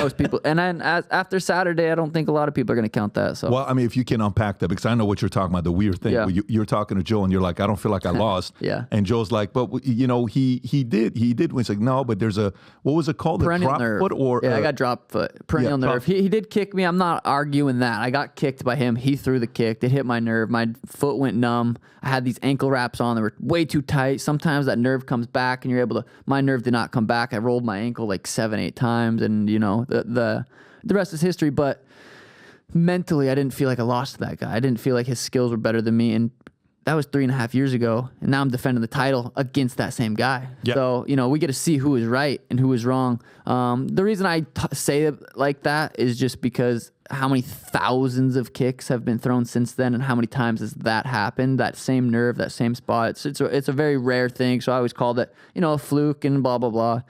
most people. And then after Saturday, I don't think a lot of people are going to count that. So well, I mean, if you can unpack that, because I know what you're talking about, the weird thing. Yeah. You're talking to Joe, and you're like, I don't feel like I lost. Yeah. And Joe's like, but he did. He's like, no, but there's a, what was it called? Perennial drop nerve. foot or I got drop foot. Perennial nerve. He did kick me. I'm not arguing that. I got kicked by him. He threw the kick. It hit my nerve. My foot went numb. I had these ankle wraps on. They were way too tight. Sometimes that nerve comes back, and you're able to. My nerve did not come back. I rolled my ankle like 7-8 times, and the rest is history. But mentally, I didn't feel like I lost to that guy. I didn't feel like his skills were better than me, and that was 3.5 years ago, and now I'm defending the title against that same guy. Yep. So, we get to see who is right and who is wrong. The reason I say it like that is just because how many thousands of kicks have been thrown since then, and how many times has that happened, that same nerve, that same spot. It's a very rare thing, so I always called it, a fluke and blah, blah, blah.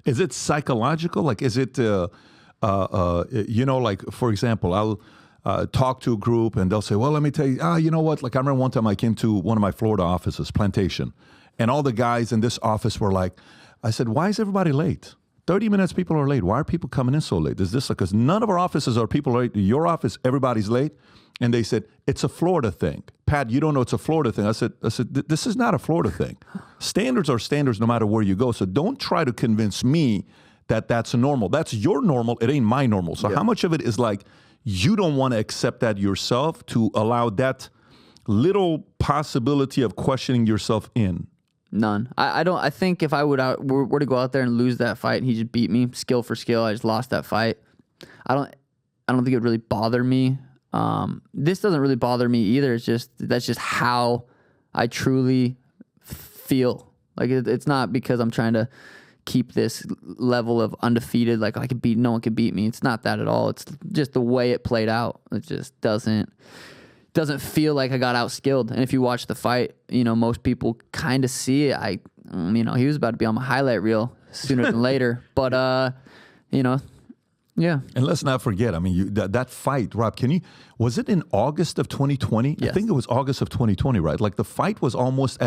Is it psychological? Like, is it, like, for example, I'll talk to a group and they'll say, well, let me tell you, you know what? Like, I remember one time I came to one of my Florida offices, Plantation, and all the guys in this office were like, I said, why is everybody late? 30 minutes people are late. Why are people coming in so late? Is this because none of our offices are people late? Your office, everybody's late. And they said, it's a Florida thing. Pat, you don't know it's a Florida thing. I said, this is not a Florida thing. Standards are standards no matter where you go. So don't try to convince me that that's normal. That's your normal. It ain't my normal. So how much of it is like you don't want to accept that yourself to allow that little possibility of questioning yourself in? None. I don't. I think if I were to go out there and lose that fight, and he just beat me skill for skill, I just lost that fight. I don't think it would really bother me. This doesn't really bother me either. It's just that's just how I truly feel. Like it's not because I'm trying to keep this level of undefeated. Like no one can beat me. It's not that at all. It's just the way it played out. It just doesn't feel like I got outskilled. And if you watch the fight, most people kind of see it. He was about to be on my highlight reel sooner than later. But, yeah. And let's not forget, that fight, Rob, was it in August of 2020? Yes. I think it was August of 2020, right? Like the fight was almost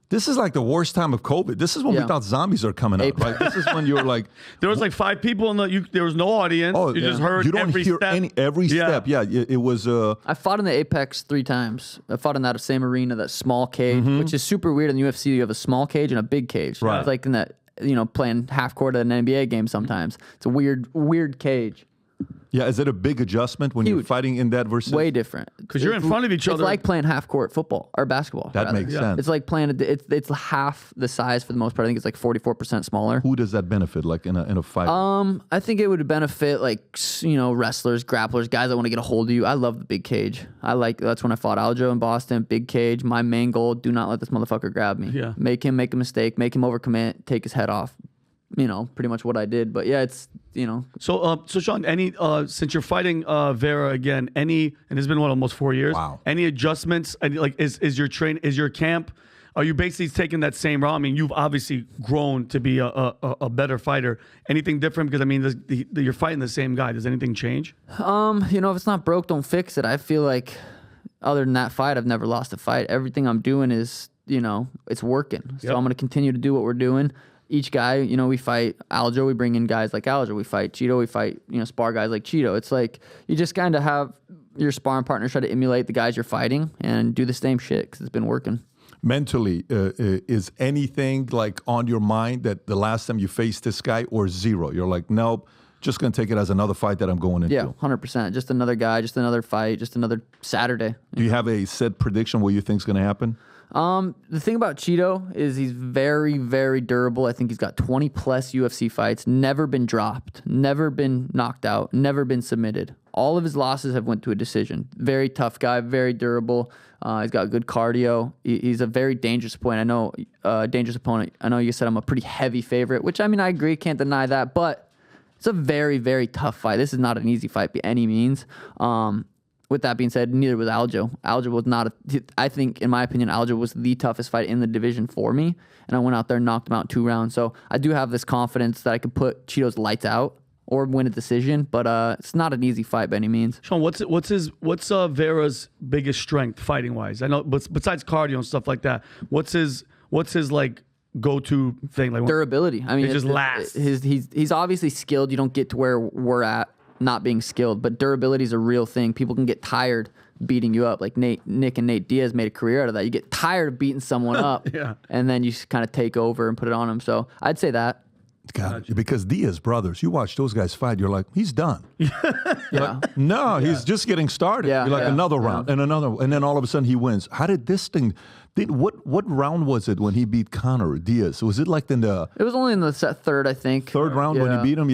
this is like the worst time of COVID. This is when we thought zombies are coming out, right? This is when you were like... There was like 5 people there was no audience. Oh, you just heard you don't every hear step. Every step. Yeah, it was... I fought in the Apex 3 times. I fought in that same arena, that small cage, which is super weird. In the UFC, you have a small cage and a big cage. Right. It's like in that, playing half court at an NBA game sometimes. It's a weird cage. Yeah, is it a big adjustment when you're fighting in that versus... Way different. Because you're in front of each other. It's like playing half-court football or basketball. That makes sense. It's like playing... It's half the size for the most part. I think it's like 44% smaller. Who does that benefit, like in a fight? I think it would benefit like, wrestlers, grapplers, guys that want to get a hold of you. I love the big cage. That's when I fought Aljo in Boston. Big cage. My main goal, do not let this motherfucker grab me. Yeah. Make him make a mistake. Make him overcommit. Take his head off. Pretty much what I did. But yeah, it's, So Sean, since you're fighting Vera again, and it's been almost 4 years. Wow. Any adjustments? Is your camp? Are you basically taking that same route? You've obviously grown to be a better fighter. Anything different? Because you're fighting the same guy. Does anything change? If it's not broke, don't fix it. I feel like other than that fight, I've never lost a fight. Everything I'm doing is, it's working. So I'm going to continue to do what we're doing. Each guy, we fight Aljo, we bring in guys like Aljo, we fight Chito, we fight, spar guys like Chito. It's like you just kind of have your sparring partners try to emulate the guys you're fighting and do the same shit because it's been working. Mentally, is anything like on your mind that the last time you faced this guy or zero? You're like, nope, just going to take it as another fight that I'm going into. Yeah, 100%. Just another guy, just another fight, just another Saturday. Do you have a set prediction what you think is going to happen? The thing about Chito is he's very, very durable. I think he's got 20 plus UFC fights, never been dropped, never been knocked out, never been submitted. All of his losses have went to a decision. Very tough guy, very durable. He's got good cardio. He's a very dangerous opponent. Dangerous opponent. I know you said I'm a pretty heavy favorite, which I agree, can't deny that, but it's a very, very tough fight. This is not an easy fight by any means. With that being said, neither was Aljo. Aljo was not I think, in my opinion, Aljo was the toughest fight in the division for me, and I went out there and knocked him out in 2 rounds. So I do have this confidence that I could put Chito's lights out or win a decision, but it's not an easy fight by any means. Sean, what's Vera's biggest strength fighting wise? I know, but besides cardio and stuff like that, what's his like go-to thing? Like Durability. I mean, it just lasts. He's obviously skilled. You don't get to where we're at not being skilled, but durability is a real thing. People can get tired beating you up. Like Nick and Nate Diaz made a career out of that. You get tired of beating someone up, and then you kind of take over and put it on them. So I'd say that. God, because Diaz brothers, you watch those guys fight, you're like, he's done. Yeah. No, he's just getting started. Yeah. You're like another round and another, and then all of a sudden he wins. How did this thing? What round was it when he beat Conor Diaz? Was it like in the? It was only in the third, I think. Third round when he beat him,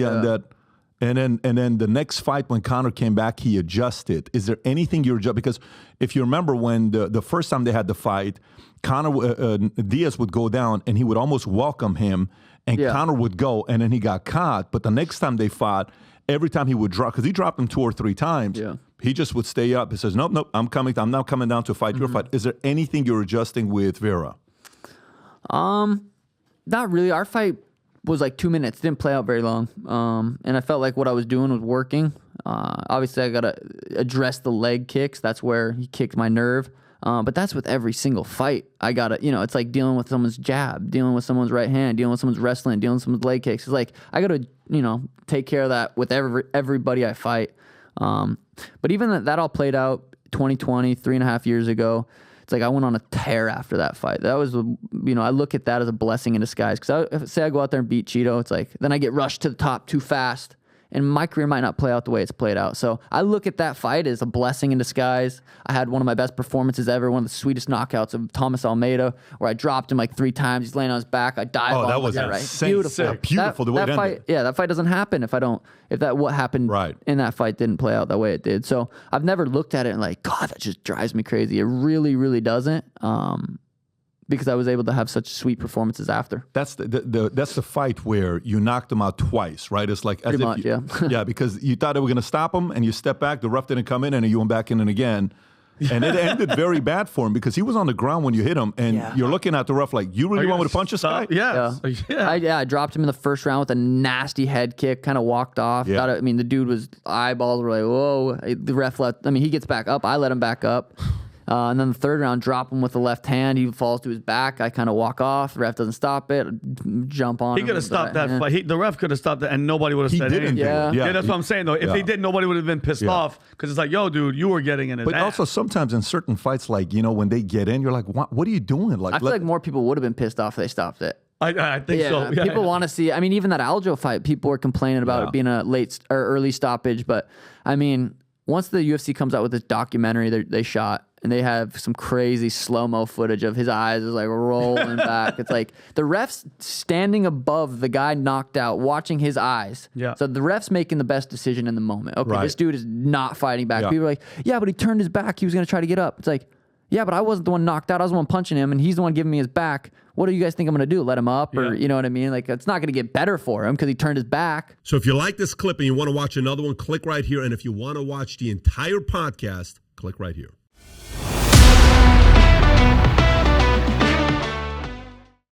and then the next fight when Conor came back, he adjusted. Is there anything you adjust? Because if you remember when the first time they had the fight, Conor Diaz would go down and he would almost welcome him, and Conor would go, and then he got caught. But the next time they fought, every time he would drop, because he dropped him 2 or 3 times, he just would stay up. He says, nope, I'm now coming down to fight your fight. Is there anything you're adjusting with Vera? Not really. Our fight was like 2 minutes. Didn't play out very long. And I felt like what I was doing was working. Obviously, I got to address the leg kicks. That's where he kicked my nerve. But that's with every single fight. I got to, it's like dealing with someone's jab, dealing with someone's right hand, dealing with someone's wrestling, dealing with someone's leg kicks. It's like I got to, take care of that with everybody I fight. But even that all played out 2020, 3.5 years ago. It's like I went on a tear after that fight. That was, I look at that as a blessing in disguise. Because say I go out there and beat Chito, it's like then I get rushed to the top too fast, and my career might not play out the way it's played out. So I look at that fight as a blessing in disguise. I had one of my best performances ever, one of the sweetest knockouts of Thomas Almeida, where I dropped him like 3 times. He's laying on his back. I dive. Oh, that was insane. Beautiful. Beautiful the way it ended. Fight, that fight doesn't happen if what happened in that fight didn't play out the way it did. So I've never looked at it and like, God, that just drives me crazy. It really, really doesn't. Because I was able to have such sweet performances after. That's that's the fight where you knocked him out twice, right? It's like pretty much, yeah, because you thought they were going to stop him, and you step back. The ref didn't come in, and you went back in and again, and it ended very bad for him because he was on the ground when you hit him, and you're looking at the ref like, you really want me to punch this guy? I dropped him in the first round with a nasty head kick, kind of walked off. Yeah. The dude was eyeballs were like, whoa. The ref he gets back up. I let him back up. And then the third round, drop him with the left hand. He falls to his back. I kind of walk off. The ref doesn't stop it. Jump on him. He could have stopped that fight. The ref could have stopped it, and nobody would have said anything. Yeah, that's what I'm saying, though. If he did, nobody would have been pissed off because it's like, yo, dude, you were getting in his ass. But also sometimes in certain fights, like, when they get in, you're like, what are you doing? Like, I feel like more people would have been pissed off if they stopped it. I think so. Yeah, people want to see. Even that Aljo fight, people were complaining about it being a late or early stoppage. But once the UFC comes out with this documentary they shot, and they have some crazy slow-mo footage of his eyes is like rolling back. It's like the ref's standing above the guy knocked out, watching his eyes. Yeah. So the ref's making the best decision in the moment. Okay, Right. This dude is not fighting back. People are like, yeah, but he turned his back. He was going to try to get up. It's like, yeah, but I wasn't the one knocked out. I was the one punching him, and he's the one giving me his back. What do you guys think I'm going to do? Let him up? Or, you know what I mean? Like, it's not going to get better for him because he turned his back. So if you like this clip and you want to watch another one, click right here. And if you want to watch the entire podcast, click right here.